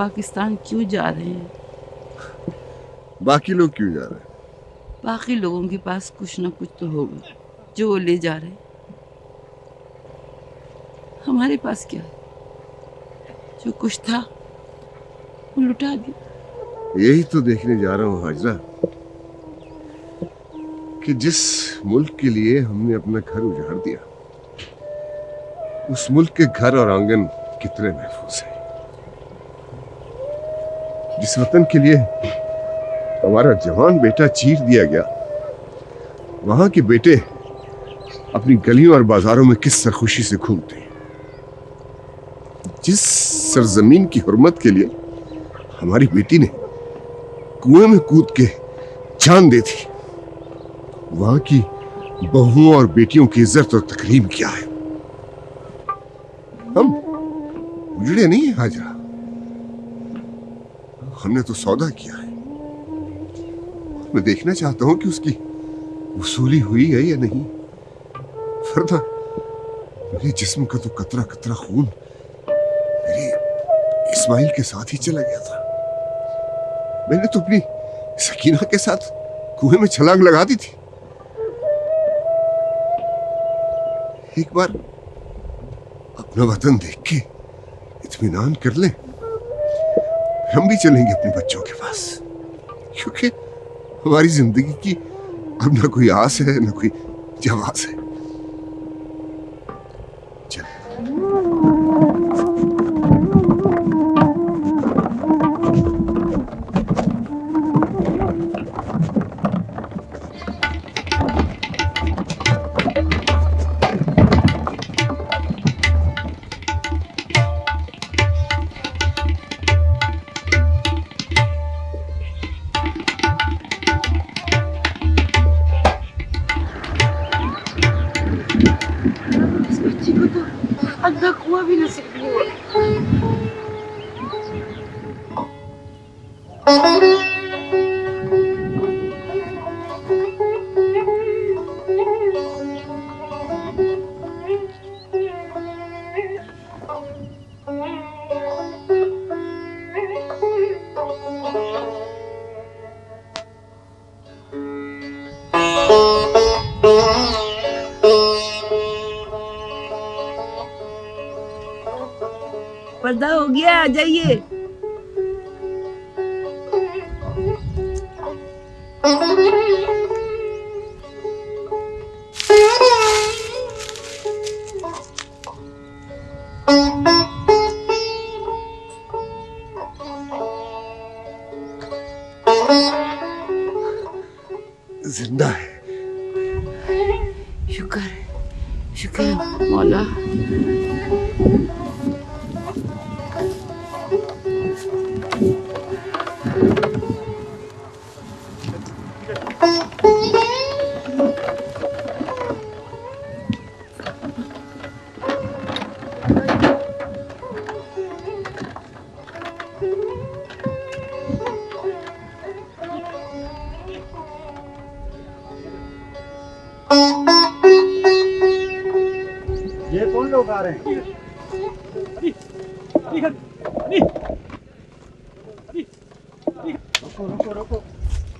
पाकिस्तान क्यों जा रहे हैं? बाकी लोग क्यों जा रहे हैं? बाकी लोगों के पास कुछ ना कुछ तो होगा जो वो ले जा रहे हैं। हमारे पास क्या है? जो कुछ था वो लुटा दिया। यही तो देखने जा रहा हूँ हाजरा, कि जिस मुल्क के लिए हमने अपना घर उजाड़ दिया, उस मुल्क के घर और आंगन कितने महफूज हैं। जिस वतन के लिए हमारा जवान बेटा चीर दिया गया, वहां के बेटे अपनी गलियों और बाजारों में किस सरखुशी से घूमते हैं। जिस सरजमीन की हुर्मत के लिए हमारी बेटी ने कुएं में कूद के जान दे दी, वहां की बहुओं और बेटियों की इज्जत और तकरीम क्या है? हम उजड़े नहीं है हाजरा, हमने तो सौदा किया है। मैं देखना चाहता हूं कि उसकी वसूली हुई है या नहीं, वरना मेरे जिस्म का तो कतरा कतरा खून मेरे इस्माइल के साथ ही चला गया था। मैंने तो अपनी सकीना के साथ कुएं में छलांग लगा दी थी। एक बार अपना वतन देख के इत्मीनान कर ले, हम भी चलेंगे अपने बच्चों के पास, क्योंकि हमारी जिंदगी की अब ना कोई आस है ना कोई जवाब है। चल। अद्धा कुआं भी नसीब नहीं हुआ। पर्दा हो गया, आ जाइए। जिंदा है। शुक्र शुक्र मौला। ये कौन लोग आ रहे हैं?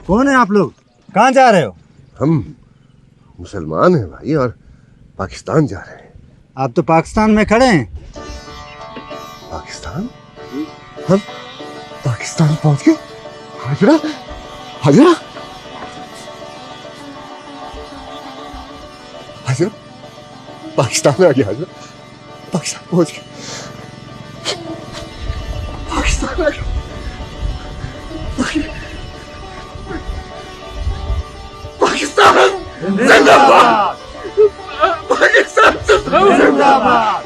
कौन है आप लोग? कहाँ जा रहे हो? हम मुसलमान हैं भाई, और पाकिस्तान जा रहे हैं। आप तो पाकिस्तान में खड़े हैं। पाकिस्तान? हम पाकिस्तान पहुंच गए? हाजरा, हाजरा, हाजरा, पाकिस्तान में आ गया। हाजरा, पाकिस्तान पहुंच गए। पाकिस्तान आ गया। पाकिस्तान जिंदाबाद! पाकिस्तान जिंदाबाद!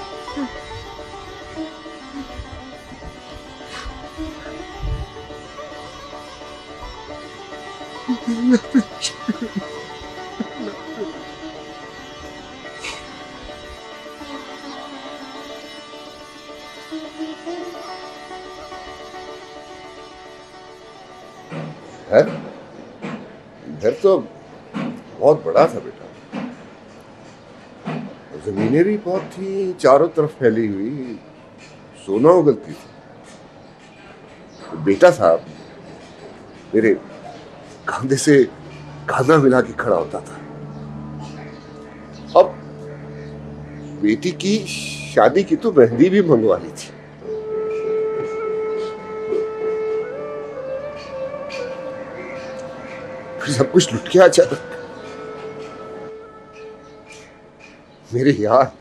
घर तो बहुत बड़ा था बेटा, जमीनें भी बहुत थी, चारों तरफ फैली हुई, सोना उगलती थी। बेटा साहब मेरे कंधे से कंधा मिला के खड़ा होता था। अब बेटी की शादी की तो मेहंदी भी मंगवा ली थी। फिर सब कुछ लुट गया अचानक। मेरे यार,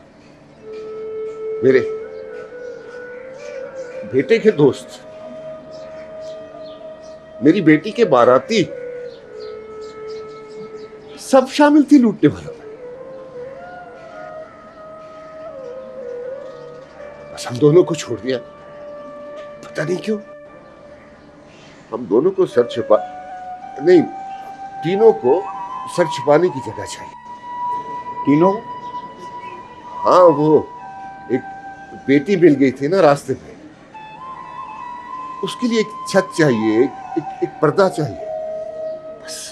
मेरे बेटे के दोस्त, मेरी बेटी के बाराती, सब शामिल थी लूटने वालों में। बस हम दोनों को छोड़ दिया, पता नहीं क्यों। हम दोनों को सर छुपा नहीं, तीनों को सर छुपाने की जगह चाहिए। तीनों? हाँ, वो एक बेटी मिल गई थी ना रास्ते में, उसके लिए एक छत चाहिए, एक पर्दा चाहिए, बस।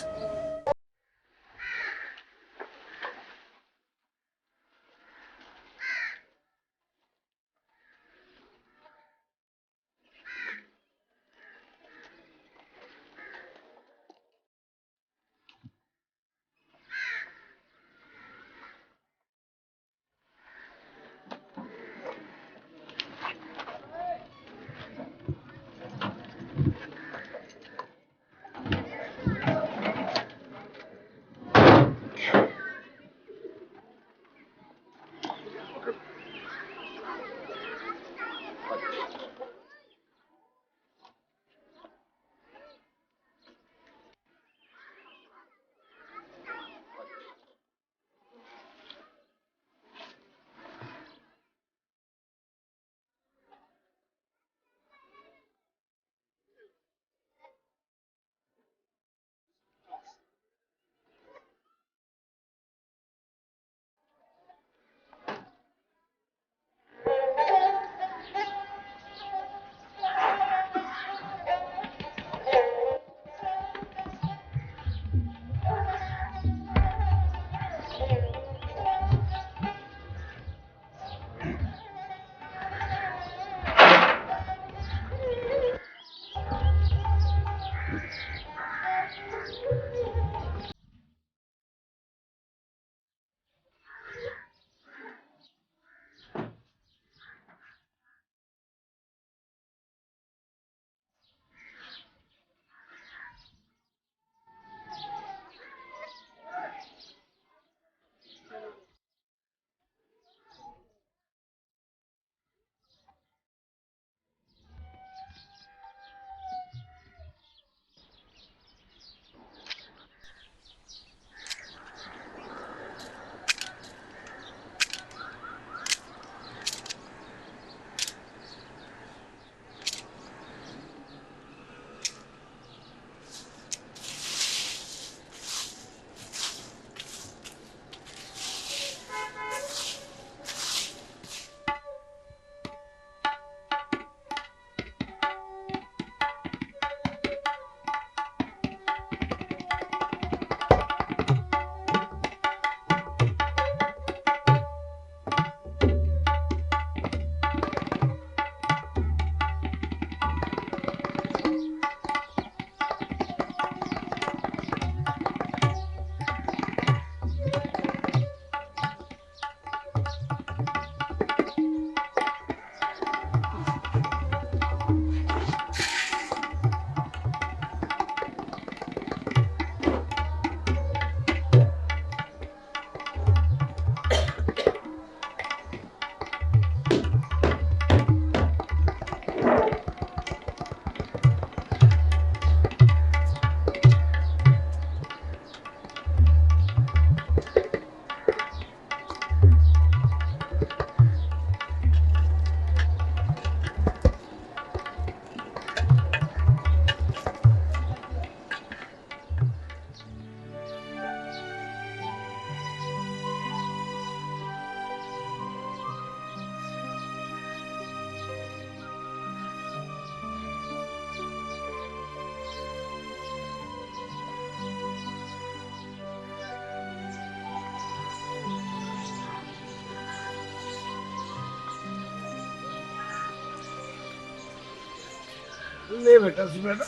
ले बेटा सुमेरा,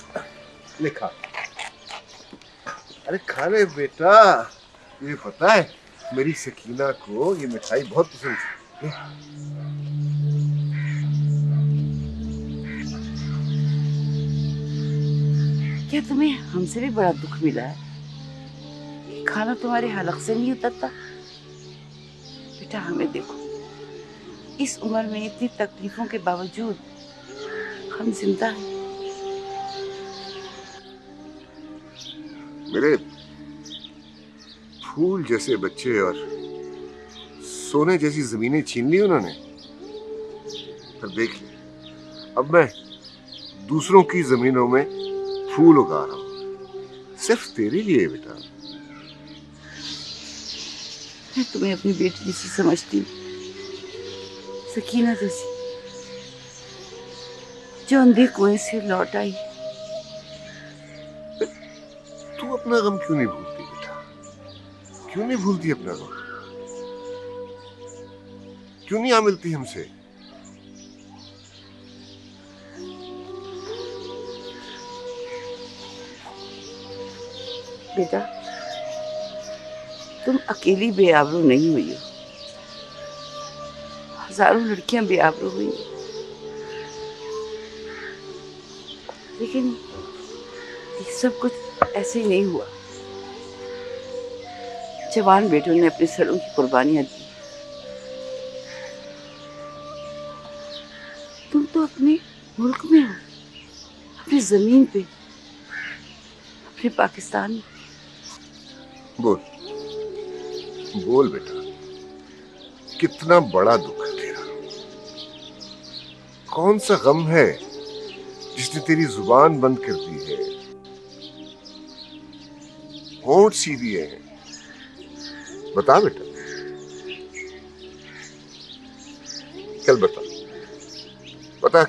ले खा। अरे खा ले बेटा, ये पता है मेरी सकीना को ये मिठाई बहुत पसंद है। क्या तुम्हें हमसे भी बड़ा दुख मिला है? ये खाना तुम्हारे हलक से नहीं उतरता? बेटा हमें देखो, इस उम्र में इतनी तकलीफों के बावजूद हम जिंदा हैं। मेरे फूल जैसे बच्चे और सोने जैसी जमीनें छीन ली उन्होंने। पर देख ले, अब मैं दूसरों की जमीनों में फूल उगा रहा हूं, सिर्फ तेरे लिए बेटा। मैं तुम्हें अपनी बेटी जैसी समझती हूँ, सकीना जैसी, जो अंधे कुएं से लौट आई। तू अपना गम क्यों नहीं भूलती बेटा? क्यों नहीं भूलती अपना गम? क्यों नहीं आ मिलती हमसे? बेटा तुम अकेली बेआबरू नहीं हुई हो, हजारों लड़कियां बेआबरू हुई, लेकिन ये सब कुछ ऐसे ही नहीं हुआ। जवान बेटों ने अपने सरों की कुर्बानियां दी। तुम तो अपने मुल्क में हो, अपनी जमीन पे, अपने पाकिस्तान में। बोल बोल बेटा, कितना बड़ा दुख है तेरा? कौन सा गम है जिसने तेरी जुबान बंद कर दी है, होंठ सी दिए हैं? बता बेटा, चल बता, बता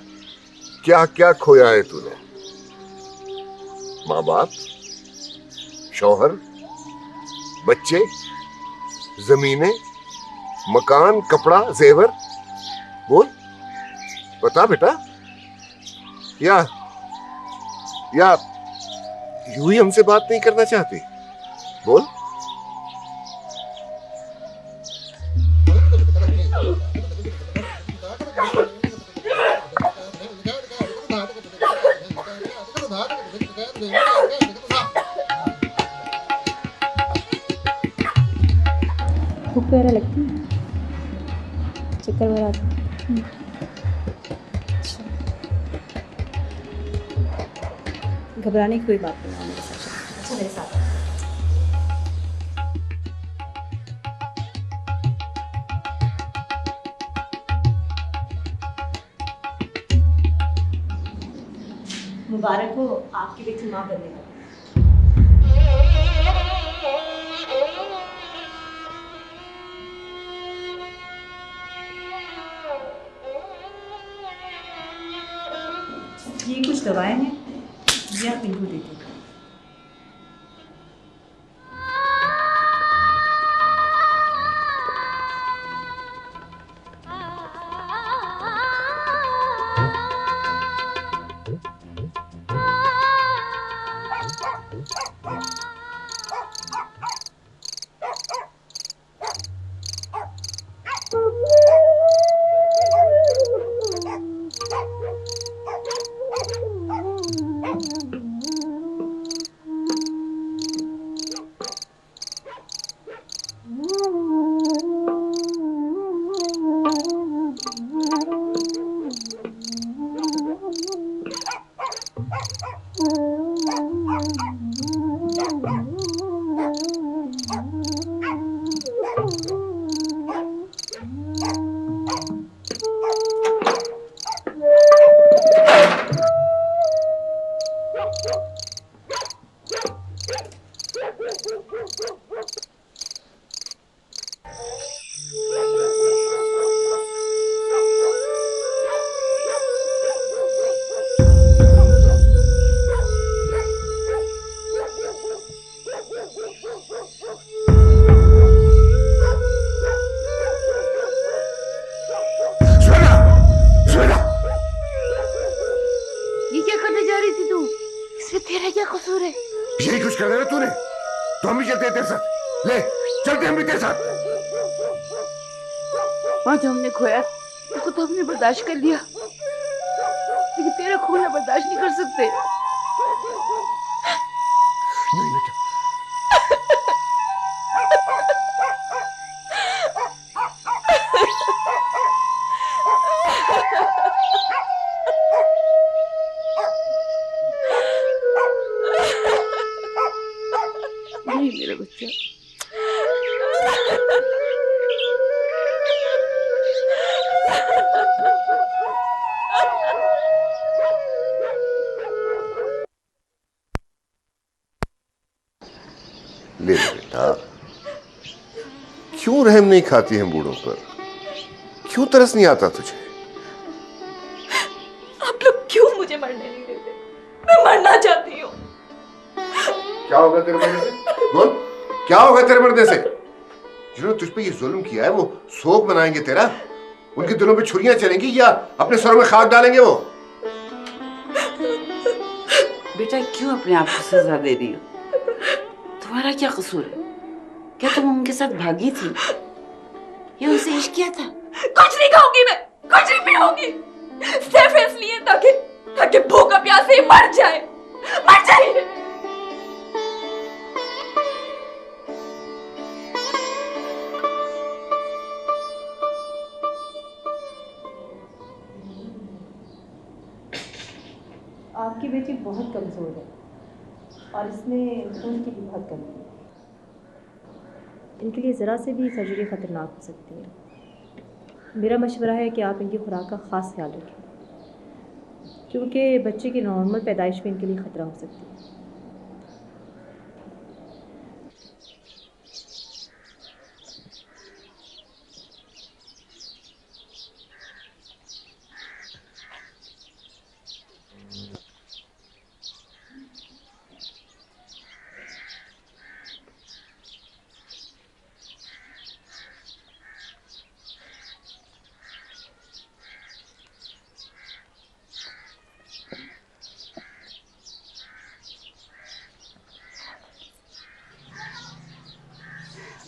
क्या क्या खोया है तूने? माँ बाप, शौहर, बच्चे, जमीनें, मकान, कपड़ा, जेवर? बोल, बता बेटा। या यूं ही हमसे बात नहीं करना चाहती? बोल। भूख वगैरह लगती है, चक्कर वगैरह आता है? अच्छा, घबराने की कोई बात नहीं है मेरे साथ। अच्छा मेरे साथ मुबारक हो, आपकी बेटी माँ बनने वाली। ये कुछ दवाएं हैं, ये आप इनको दे दीजिए। ये क्या करने जा ले चलते हम भी तेरे साथ। वहाँ जो हमने खोया उसको तो हमने बर्दाश्त कर लिया, लेकिन तेरा खोना बर्दाश्त नहीं कर सकते। नहीं बेटा, नहीं मेरा बच्चा। ले बेटा, क्यों रहम नहीं खाती हम बूढ़ों पर? क्यों तरस नहीं आता तुझे? आप लोग क्यों मुझे मरने नहीं देते? मैं मरना चाहती हूँ। क्या होगा तेरे मरने से? बोल, क्या होगा तेरे मरने से? जिन्होंने तुझ पे ये जुल्म किया है वो सोग मनाएंगे तेरा? उनके दिलों पे छुरियां चलेंगी या अपने सरों में खाक डालेंगे वो? बेटा क्यों अपने आप को सजा दे रही हो? तुम्हारा क्या कसूर है? क्या तुम उनके साथ भागी थी या उनसे इश्क किया था? कुछ नहीं खाऊंगी मैं, कुछ नहीं पीऊंगी, सिर्फ इसलिए ताकि ताकि भूखा प्यासे मर जाए, मर जाए। आपकी बेटी बहुत कमज़ोर है और इसमें खून की भी बहुत कमी है। इनके लिए ज़रा से भी सर्जरी ख़तरनाक हो सकती है। मेरा मशवरा है कि आप इनकी खुराक का ख़ास ख्याल रखें, क्योंकि बच्चे की नॉर्मल पैदाइश में इनके लिए ख़तरा हो सकती है।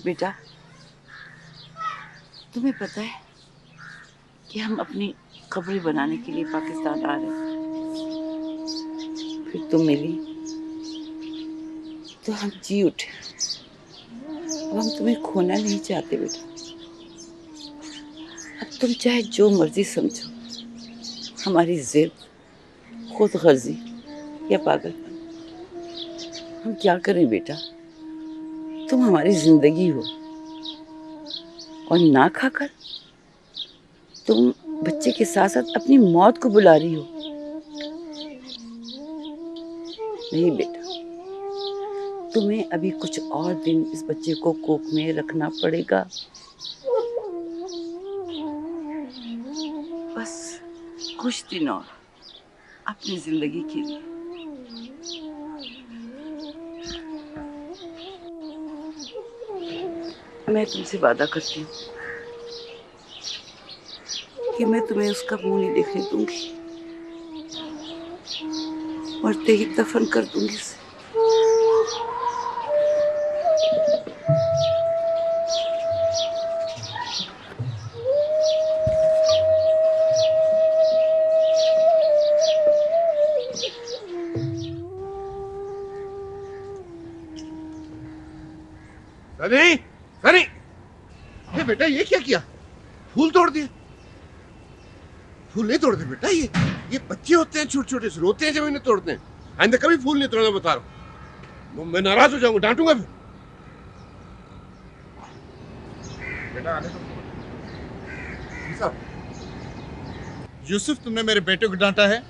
बेटा तुम्हें पता है कि हम अपनी कब्र बनाने के लिए पाकिस्तान आ रहे हैं। फिर तुम मिली तो हम जी उठे। अब हम तुम्हें खोना नहीं चाहते बेटा। अब तुम चाहे जो मर्जी समझो, हमारी जिद, खुद गर्जी या पागलपन, हम क्या करें बेटा? तुम हमारी जिंदगी हो और ना खाकर तुम बच्चे के साथ साथ अपनी मौत को बुला रही हो। नहीं बेटा, तुम्हें अभी कुछ और दिन इस बच्चे को कोख में रखना पड़ेगा। बस कुछ दिन और अपनी जिंदगी के लिए। मैं तुमसे वादा करती हूँ कि मैं तुम्हें उसका मुंह नहीं देखने दूंगी, मरते ही दफन कर दूंगी उसे। सनी, सनी, ये बेटा ये क्या किया? फूल तोड़ दिए? फूल नहीं तोड़ते बेटा, ये बच्चे होते हैं छोटे छोटे से, रोते हैं जब इन्हें तोड़ते हैं। आइंदा कभी फूल नहीं तोड़ना, बता रहा हूँ। मैं नाराज हो जाऊंगा, डांटूंगा फिर। बेटा आने दो। यूसुफ, तुमने मेरे बेटे को डांटा है?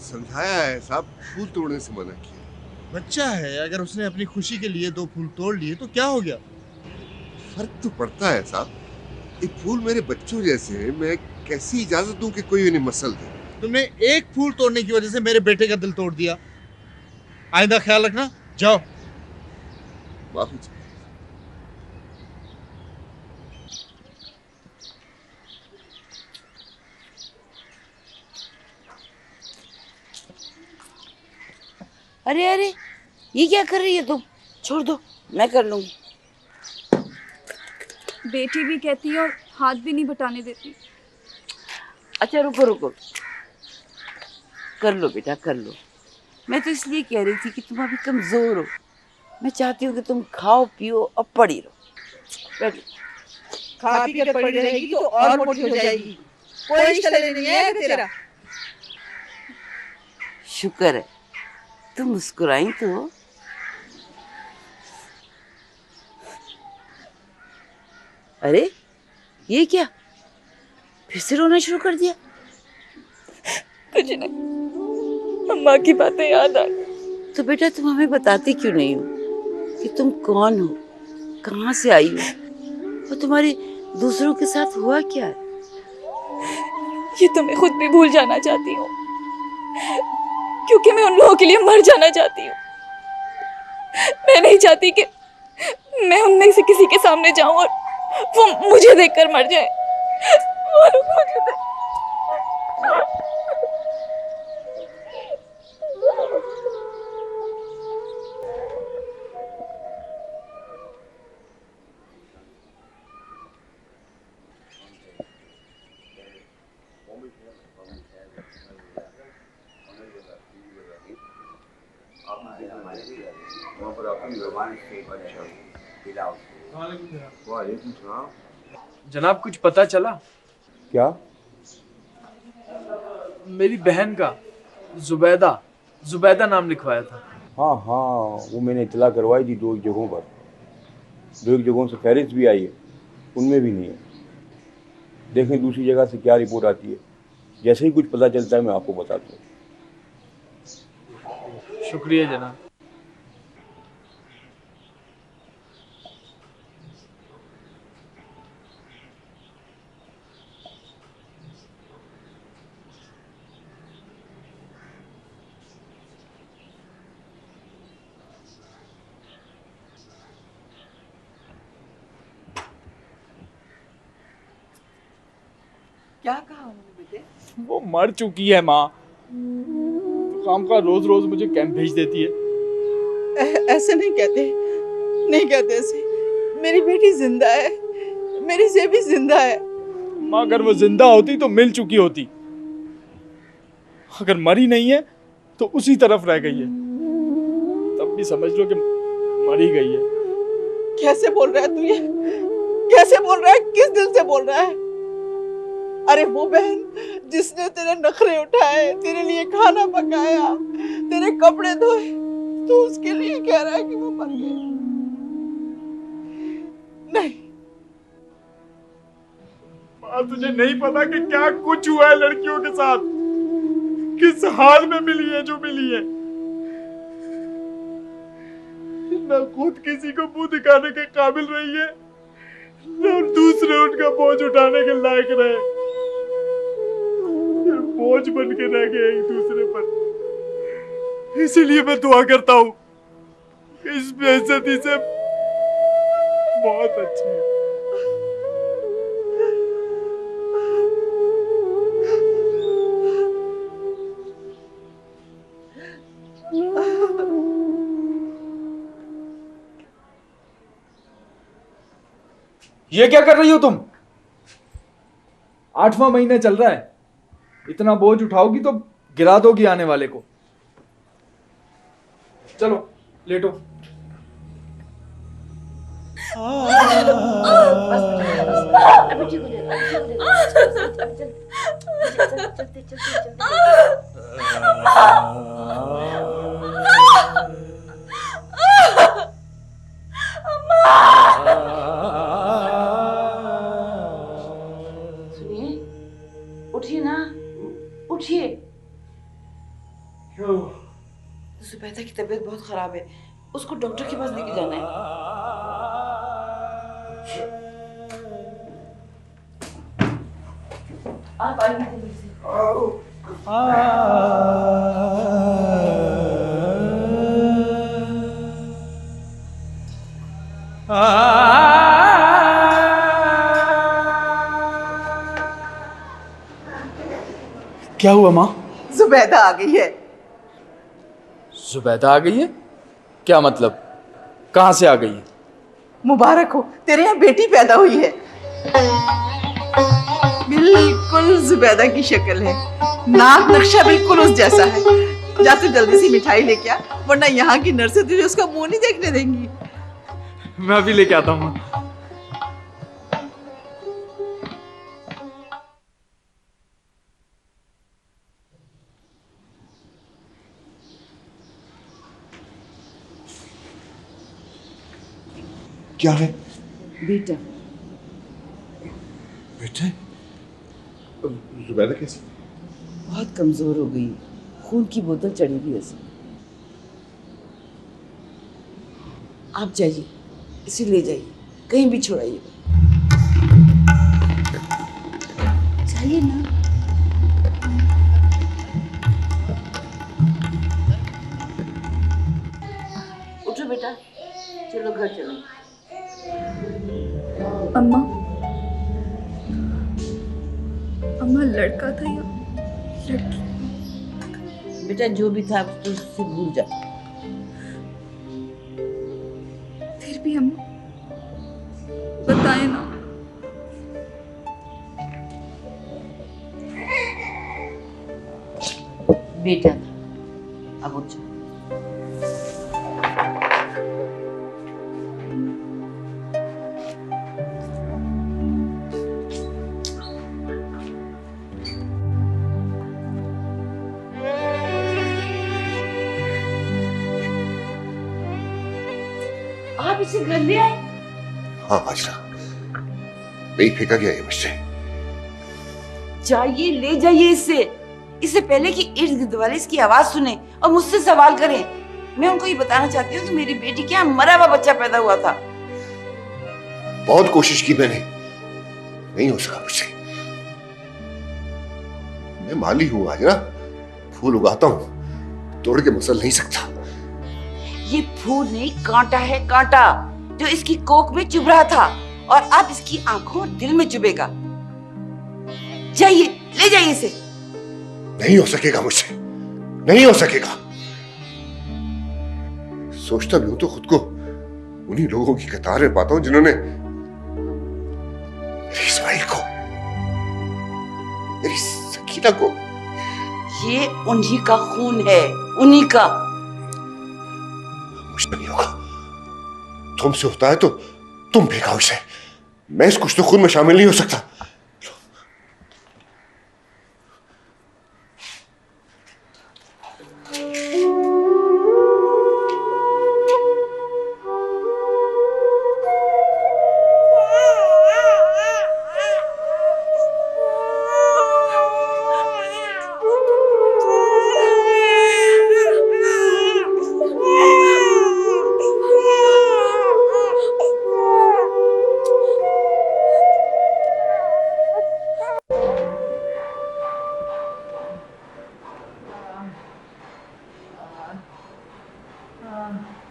समझाया है साहब, फूल तोड़ने से मना किया। बच्चा है, अगर उसने अपनी खुशी के लिए 2 फूल तोड़ लिए तो क्या हो गया? फर्क तो पड़ता है साहब। ये फूल मेरे बच्चों जैसे हैं, मैं कैसी इजाजत दूं कि कोई उन्हें मसल दे? तुमने एक फूल तोड़ने की वजह से मेरे बेटे का दिल तोड़ दिया। आइंदा ख्याल रखना। जाओ। माफी चाहिए। अरे अरे, ये क्या कर रही है तुम? छोड़ दो, मैं कर लूंगी। बेटी भी कहती है और हाथ भी नहीं बटाने देती। अच्छा रुको रुको, कर लो बेटा कर लो। मैं तो इसलिए कह रही थी कि तुम अभी कमजोर हो, मैं चाहती हूँ कि तुम खाओ पियो और पड़ी रहो। बैठो। खा पी कर पड़ी रहेगी तो और मोटी हो जाएगी। कोई रिश्ता नहीं है तेरा। शुक्र है तुम मुस्कुराई तो। अरे ये क्या, फिर से रोना शुरू कर दिया? कुछ नहीं, अम्मा की बातें याद आ गई। तो बेटा तुम हमें बताती क्यों नहीं हो कि तुम कौन हो, कहाँ से आई हो और तुम्हारे दूसरों के साथ हुआ क्या है? ये तो मैं खुद भी भूल जाना चाहती हूँ, क्योंकि मैं उन लोगों के लिए मर जाना चाहती हूँ। मैं नहीं चाहती कि मैं उनमें से किसी के सामने जाऊं और वो मुझे देखकर मर जाए। और मुझे जनाब कुछ पता चला? क्या? मेरी बहन का जुबैदा नाम लिखवाया था। हाँ हाँ, वो मैंने इतला करवाई थी 2 जगहों पर। 2 जगहों से फहरिस्त भी आई है, उनमें भी नहीं है। देखें दूसरी जगह से क्या रिपोर्ट आती है। जैसे ही कुछ पता चलता है मैं आपको बताता हूँ। शुक्रिया जनाब। क्या कहा उन्होंने बेटे? वो मर चुकी है माँ। काम का रोज रोज मुझे कैंप भेज देती है। ऐसे नहीं कहते, नहीं कहते ऐसे। मेरी बेटी जिंदा है, मेरी जेबी जिंदा है। माँ अगर वो जिंदा होती तो मिल चुकी होती, अगर मरी नहीं है तो उसी तरफ रह गई है। तब भी समझ लो कि मरी गई है। कैसे बोल रहा है तू ये? कैसे बोल रहा है? किस दिल से बोल रहा है? अरे वो बहन जिसने तेरे नखरे उठाए, तेरे लिए खाना पकाया, तेरे कपड़े धोए, तू उसके लिए कह रहा है कि वो मर गई? नहीं। माँ तुझे नहीं पता कि क्या कुछ हुआ है लड़कियों के साथ, किस हाल में मिली है जो मिली है। न खुद किसी को मुंह दिखाने के काबिल रही है, न दूसरे उनका बोझ उठाने के लायक रहे। बोझ बन के रह गए एक दूसरे पर। इसीलिए मैं दुआ करता हूँ, इस बेइज्जती से बहुत अच्छी है। ये क्या कर रही हो तुम? 8वां महीना चल रहा है, इतना बोझ उठाओगी तो गिरा दोगी आने वाले को। चलो लेटो। अभी ठीक हो जाएगा, अभी ठीक हो जाएगा। चलते चलते। सुनिए, उठिए ना, उठिए। सुबैदा की तबीयत बहुत खराब है, उसको डॉक्टर के पास लेके जाना है। आप आइए जल्दी से। क्या हुआ माँ? जुबैदा आ गई है। जुबैदा आ गई है? क्या मतलब? कहाँ से आ गई है? मुबारक हो, तेरे यहाँ बेटी पैदा हुई है। बिल्कुल जुबैदा की शक्ल है, नाक नक्शा बिल्कुल उस जैसा है। जा तू जल्दी से मिठाई लेके आ, वरना यहाँ की नर्सें तुझे उसका मुंह नहीं देखने देंगी। मैं अभी लेके आता हूँ। क्या है बेटा? बेटे? जुबैदा कैसी? बहुत कमजोर हो गई, खून की बोतल चढ़ी हुई है उसे। आप जाइए, इसे ले जाइए, कहीं भी छोड़ाइए। जाइए ना। उठो बेटा, चलो घर चलो। अम्मा, अम्मा लड़का था या लड़की? बेटा जो भी था तो उससे भूल जा। फिर भी अम्मा बताए ना। बेटा था, अब उठ जाओ। आप इसे घर ले आए? हाँ हाजरा, नहीं फेंका गया ये मुझसे। जाइए, ले जाइए इसे, इससे पहले कि इर्द गिर्द वाले इसकी आवाज सुने और मुझसे सवाल करें। मैं उनको ये बताना चाहती हूँ कि मेरी बेटी के यहाँ मरा हुआ बच्चा पैदा हुआ था। बहुत कोशिश की मैंने, नहीं हो सका मुझसे। मैं माली हूँ हाजरा, फूल उगाता हूँ, तोड़ के मसल नहीं सकता। ये फूल नहीं, कांटा है, कांटा जो इसकी कोख में चुभ रहा था और अब इसकी आंखों और दिल में चुभेगा। जाइए, ले जाइए इसे। नहीं हो सकेगा मुझसे, नहीं हो सकेगा। सोचता भी हूं तो खुद को उन्हीं लोगों की कतार में पाता हूं जिन्होंने मेरे इस्माइल को, मेरी सकीना को। ये उन्हीं का खून है, उन्हीं का। मुझसे नहीं होगा। तुमसे होता है तो तुम फेंकाओ इसे। मैं इस कुछ तो खून में शामिल नहीं हो सकता।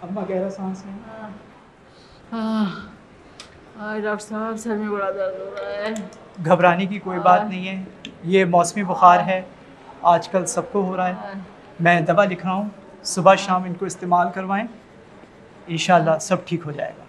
अम्मा गहरा सांस लें। डॉक्टर साहब सर में बड़ा दर्द हो रहा है। घबराने की कोई बात नहीं है, ये मौसमी बुखार है, आजकल सबको हो रहा है। मैं दवा लिख रहा हूँ, सुबह शाम इनको इस्तेमाल करवाएं, इंशाल्लाह सब ठीक हो जाएगा।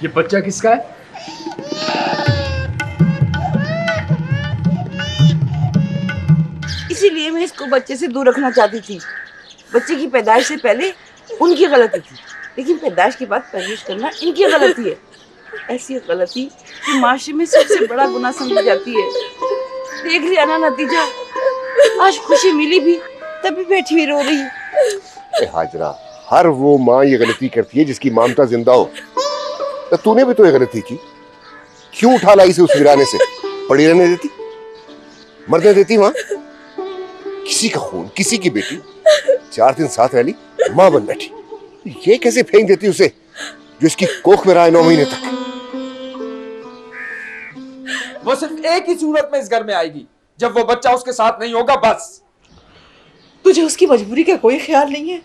ये बच्चा किसका है? इसीलिए मैं इसको बच्चे से दूर रखना चाहती थी। बच्चे की पैदाइश से पहले उनकी गलती थी, लेकिन पैदाइश के बाद परवरिश करना इनकी गलती है। ऐसी गलती कि माशरे में सबसे बड़ा गुनाह समझी जाती है। देख लिया ना नतीजा, आज खुशी मिली भी तभी बैठी हुई रो रही है। हाजरा, हर वो माँ ये गलती करती है जिसकी ममता जिंदा हो। तो तूने भी तो ये गलती की, क्यों उठा लाई इसे उस वीराने से? पड़ी रहने देती, मरने देती वहां। किसी का खून, किसी की बेटी 4 दिन साथ रह ली, मां बन बैठी। ये कैसे फेंक देती उसे जो इसकी कोख में रहा है 9 महीने तक? वो सिर्फ एक ही सूरत में इस घर में आएगी, जब वो बच्चा उसके साथ नहीं होगा, बस। तुझे उसकी मजबूरी का कोई ख्याल नहीं है,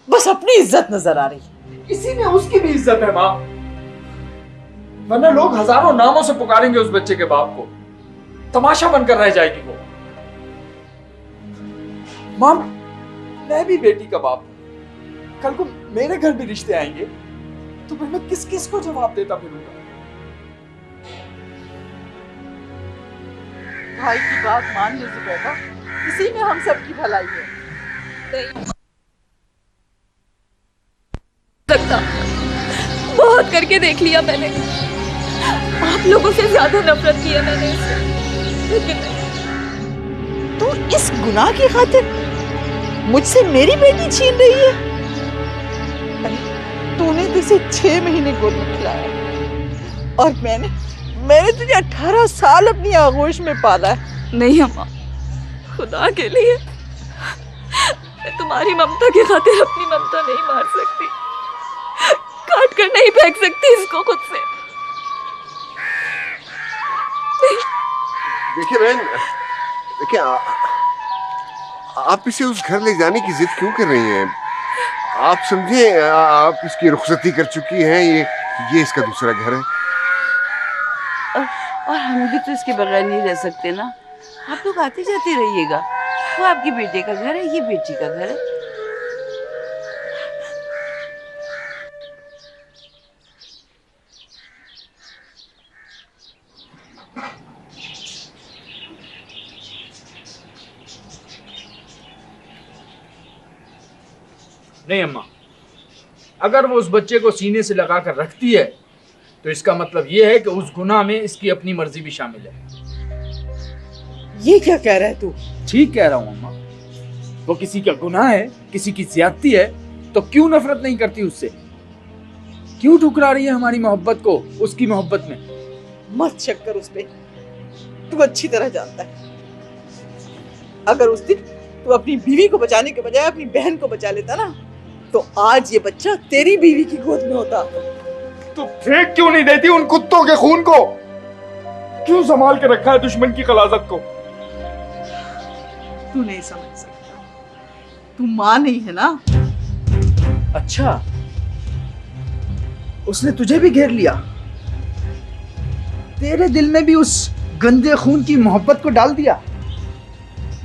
बस अपनी इज्जत नजर आ रही है। इसी में उसकी भी इज्जत है माँ, वरना लोग हजारों नामों से पुकारेंगे उस बच्चे के बाप को, तमाशा बनकर रह जाएगी वो। माँ, मैं भी बेटी का बाप हूं, कल को मेरे घर भी रिश्ते आएंगे तो फिर मैं किस किस को जवाब देता फिरूंगा? भाई की बात मान ले जुबैदा, इसी में हम सबकी भलाई है। लगता बहुत करके देख लिया मैंने, आप लोगों से ज्यादा नफरत की है मैंने इससे, लेकिन नहीं। तू इस गुनाह की खातिर मुझसे मेरी बेटी छीन रही है? अरे तूने तो इसे 6 महीने गोद में खिलाया और मैंने तुझे 18 साल अपनी आगोश में पाला है। नहीं अम्मा, खुदा के लिए मैं तुम्हारी ममता की खातिर अपनी ममता नहीं मार सकती, काट कर नहीं फेंक सकती इसको खुद से। देखिए बहन, देखिए आप इसे उस घर ले जाने की जिद क्यों कर रही हैं? आप समझे, आप इसकी रुखसती कर चुकी हैं, ये इसका दूसरा घर है। और हम भी तो इसके बगैर नहीं रह सकते ना। आप लोग आते जाते रहिएगा, वो आपके बेटे का घर है, ये बेटी का घर है। नहीं अम्मा, अगर वो उस बच्चे को सीने से लगा कर रखती है तो इसका मतलब ये है कि उस गुनाह में इसकी अपनी मर्जी भी शामिल है। ये क्या कह रहा है तू? ठीक कह रहा हूँ अम्मा, वो किसी का गुनाह है, किसी की ज्यादती है, तो क्यों नफरत नहीं करती उससे? क्यों ठुकरा रही है हमारी मोहब्बत को उसकी मोहब्बत में? मत शक कर उस पे, तू अच्छी तरह जानता है। अगर उस दिन तू अपनी बीवी को बचाने के बजाय अपनी बहन को बचा लेता ना, तो आज ये बच्चा तेरी बीवी की गोद में होता। तो फेंक क्यों नहीं देती उन कुत्तों के खून को? क्यों संभाल के रखा है दुश्मन की खलाजत को? तू नहीं समझ सकता, तू मां नहीं है ना। अच्छा, उसने तुझे भी घेर लिया, तेरे दिल में भी उस गंदे खून की मोहब्बत को डाल दिया।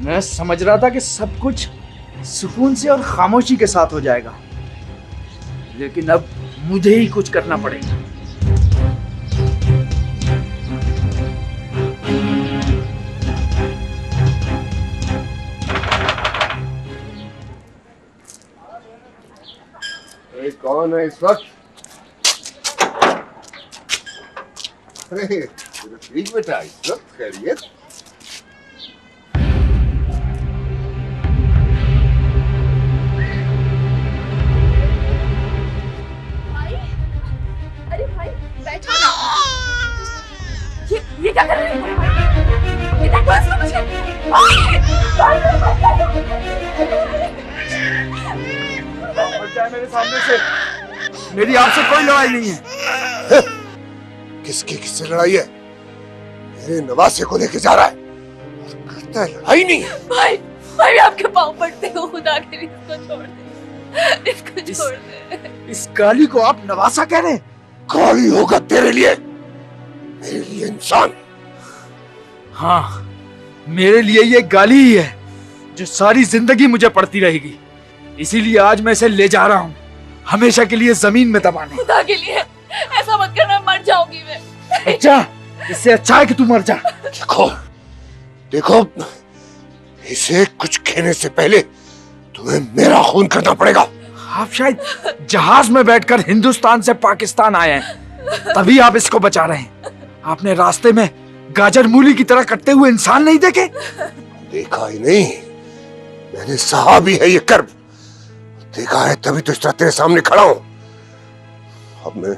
मैं समझ रहा था कि सब कुछ सुकून से और खामोशी के साथ हो जाएगा, लेकिन अब मुझे ही कुछ करना पड़ेगा। कौन है इस वक्त? अरे ठीक बेटा, इस वक्त खैरियत? ये क्या कर रहे हो? ये देखो इसको मुझे। बच्चा है मेरे सामने से, मेरी आपसे कोई लड़ाई नहीं है। किसकी किससे लड़ाई है? मेरे नवासे को लेके जा रहा है और करता है लड़ाई नहीं है। भाई, भाई आपके पाँव पड़ते हो, खुदा के लिए इसको छोड़ दे, इसको छोड़ दे। इस गाली को आप नवासा कह रहे हैं? गाली होगा तेरे लिए, मेरे लिए इंसान। हाँ, मेरे लिए ये गाली ही है जो सारी जिंदगी मुझे पड़ती रहेगी। इसीलिए आज मैं इसे ले जा रहा हूँ हमेशा के लिए जमीन में दबाने। खुदा के लिए ऐसा मत करना, मर जाऊंगी मैं। अच्छा, इससे अच्छा है कि तू मर जा। देखो देखो, इसे कुछ कहने से पहले तुम्हें मेरा खून करना पड़ेगा। आप शायद जहाज में बैठकर हिंदुस्तान से पाकिस्तान आए हैं, तभी आप इसको बचा रहे हैं। आपने रास्ते में गाजर मूली की तरह कटते हुए इंसान नहीं देखे? देखा ही नहीं, मैंने सहा भी है ये कर्म। देखा है तभी तो इस तरह तेरे सामने खड़ा हूं। अब मैं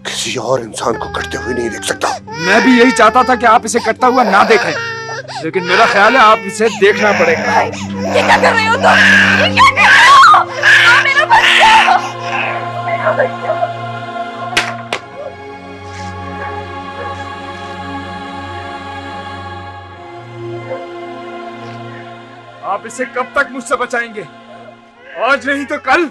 किसी और इंसान को कटते हुए नहीं देख सकता। मैं भी यही चाहता था कि आप इसे कटता हुआ ना देखें, लेकिन मेरा ख्याल है आप इसे देखना पड़ेगा। भाई ये क्या कर रहे हो तुम? ये क्या कर रहे हो? मेरा बच्चा, मेरा बच्चा। आप इसे कब तक मुझसे बचाएंगे? आज नहीं तो कल।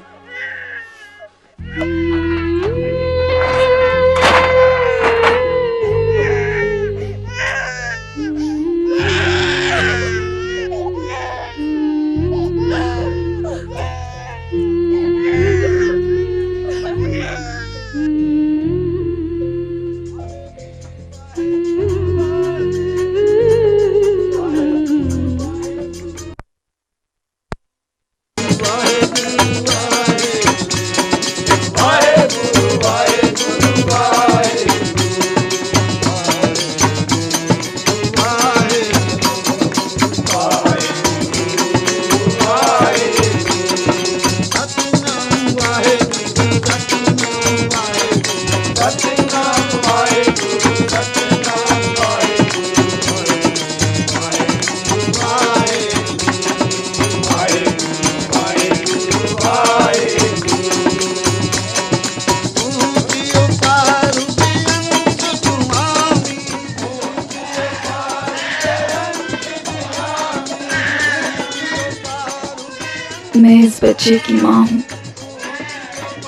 मैं इस बच्चे की माँ हूँ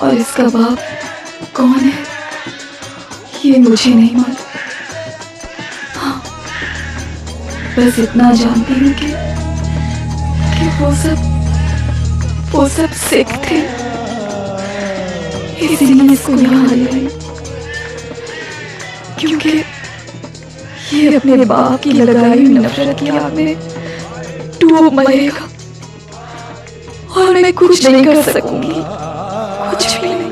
और इसका बाप कौन है ये मुझे नहीं मालूम। हाँ, बस इतना जानती हूँ कि वो सब सिख थे, इसीलिए इसको यहाँ ले आई, क्योंकि ये अपने बाप की लगाई हुई नफरत की आग में डूब मरेगा और मैं कुछ नहीं कर सकूंगी, कुछ भी नहीं।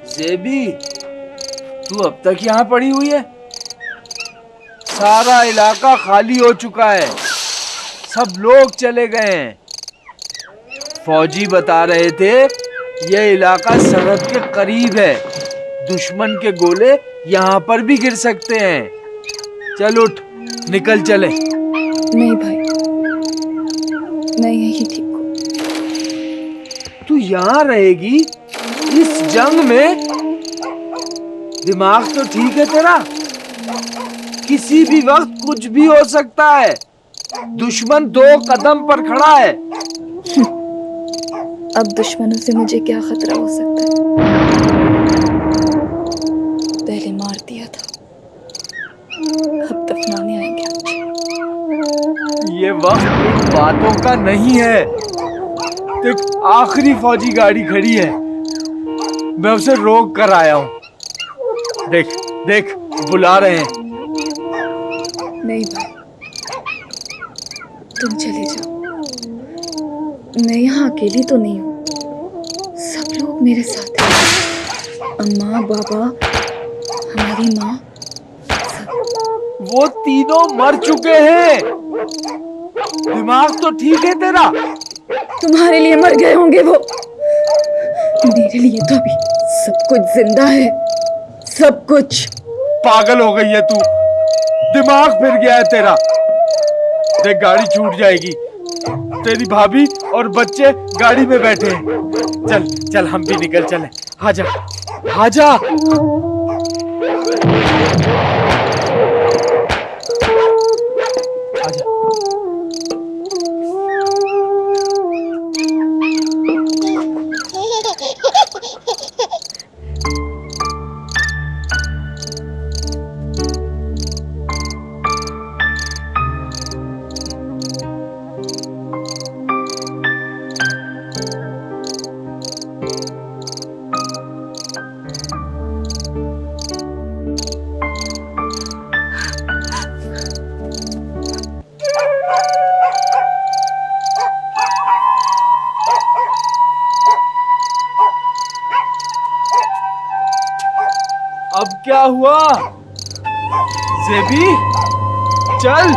जेबी, तू अब तक यहाँ पड़ी हुई है? सारा इलाका खाली हो चुका है, सब लोग चले गए हैं। फौजी बता रहे थे ये इलाका सरहद के करीब है, दुश्मन के गोले यहाँ पर भी गिर सकते हैं। चल उठ, निकल चले। नहीं भाई, मैं यही ठीक हूँ। तू यहाँ रहेगी इस जंग में? दिमाग तो ठीक है तेरा? किसी भी वक्त कुछ भी हो सकता है, दुश्मन 2 कदम पर खड़ा है। अब दुश्मनों से मुझे क्या खतरा हो सकता है? पहले मार दिया था, अब दफनाने आएंगे। ये वक्त इन बातों का नहीं है। देख, आखिरी फौजी गाड़ी खड़ी है, मैं उसे रोक कर आया हूँ। देख देख, बुला रहे हैं। नहीं भाई, तुम चले जाओ। मैं यहाँ अकेली तो नहीं हूँ, सब लोग मेरे साथ हैं। अम्मा, बाबा, हमारी माँ, वो तीनों मर चुके हैं। दिमाग तो ठीक है तेरा? तुम्हारे लिए मर गए होंगे वो, मेरे लिए तो अभी सब कुछ जिंदा है, सब कुछ। पागल हो गई है तू, दिमाग फिर गया है तेरा। देख गाड़ी छूट जाएगी, तेरी भाभी और बच्चे गाड़ी में बैठे हैं। चल चल, हम भी निकल चले। आजा आजा। आजा। अब क्या हुआ ज़ेबी? चल।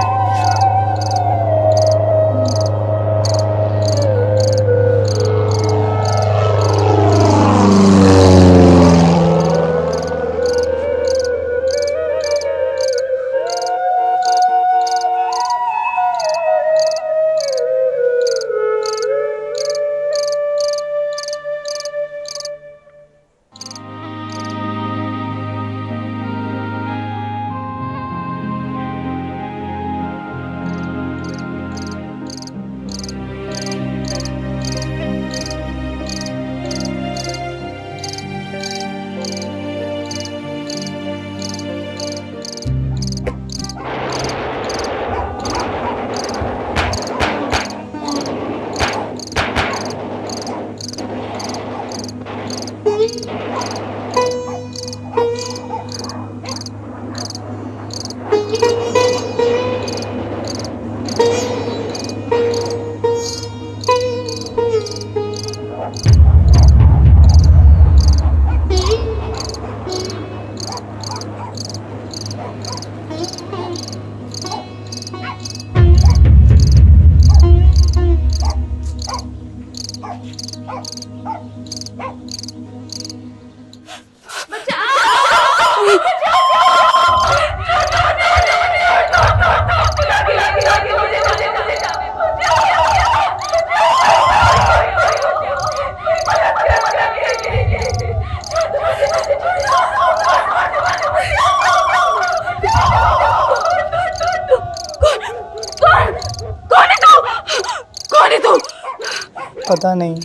पता नहीं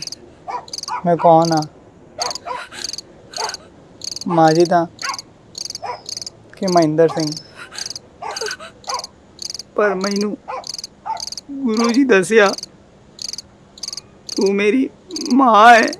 मैं कौन हाँ, माजिदा कि महेंद्र सिंह, पर मैनू गुरु जी दसिया तू मेरी माँ है।